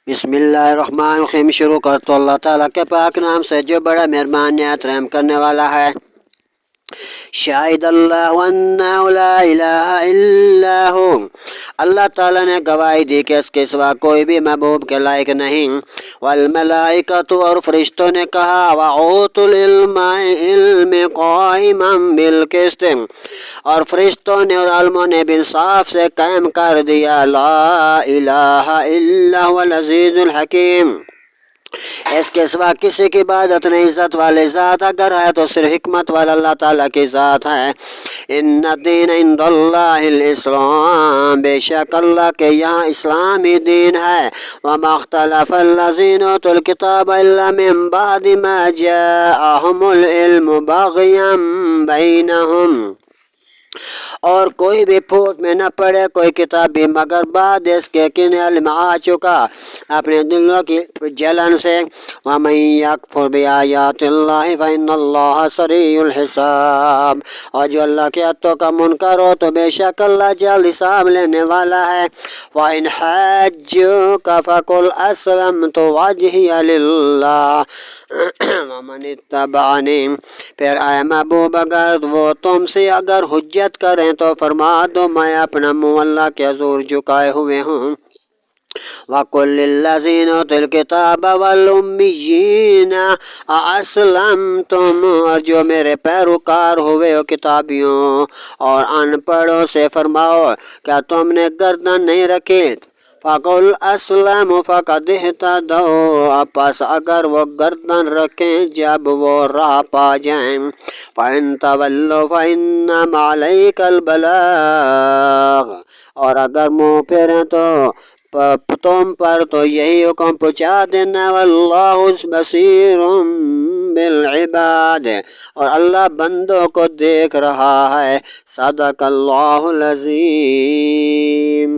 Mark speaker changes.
Speaker 1: بسم اللہ الرحمن الرحیم شروع کر تو اللہ تعالیٰ کے پاک نام سے جو بڑا مہربان نہایت رحم کرنے والا ہے۔ شاہد اللہ انہ لا الہ الا ہو، اللہ تعالیٰ نے گواہی دی کہ اس کے سوا کوئی بھی محبوب کے لائق نہیں۔ والملائکۃ، اور فرشتوں نے کہا، وأوتوا العلم، علم قائما بالقسط، اور فرشتوں نے اور عالموں نے بھی انصاف سے قائم کر دیا۔ لا الہ الا هو العزیز الحکیم، اس کے سوا کسی کی عبادت نہیں، عزت والے ذات اگر ہے تو صرف حکمت والا اللہ تعالیٰ کی ذات ہے۔ ان الدین عند اللہ الاسلام، بے شک اللہ کے یہاں اسلام ہی دین ہے۔ وما اختلف الذین اوتوا الکتاب الا من بعد ما جاءهم العلم بغیا بینہم، اور کوئی بھی پھوٹ میں نہ پڑے کوئی کتاب بھی مگر بعد اس کے کہ علم آ چکا اپنے دلوں کی جلن سے۔ وَمَن يَكْفُرْ بِآيَاتِ اللَّهِ فَإِنَّ اللَّهَ سَرِيعُ الْحِسَابِ، اور جو اللہ کے آیتوں کا منکر ہو تو بے شک اللہ جلد حساب لینے والا ہے۔ وَإِنْ حَاجُّوكَ فَقُلْ أَسْلَمْتُ وَجْهِيَ لِلَّهِ وَمَنِ اتَّبَعَنِي، پھر اے محبوب اگر وہ تم سے اگر حجت کریں تو فرما دو میں اپنا منہ اللہ کے حضور جھکائے ہوئے ہوں۔ وَقُلْ لِلَّذِينَ أُوتُوا الْكِتَابَ وَالْأُمِّيِّينَ أَأَسْلَمْتُمْ، اور جو میرے پیروکار ہوئے ہو کتابیوں اور ان پڑھوں سے فرماؤ کیا تم نے گردن نہیں رکھی؟ فَقُلْ أَسْلَمُوا فَقَدِ اهْتَدَوْا، پس اگر وہ گردن رکھیں جب وہ راہ پا جائیں۔ فَإِن تَوَلَّوْا فَإِنَّمَا عَلَيْكَ الْبَلَاغُ، اور اگر منہ پھیریں تو تم پر تو یہی حکم پہنچا دینا۔ واللہ بصیر بالعباد، اور اللہ بندوں کو دیکھ رہا ہے۔ صدق اللہ العظیم۔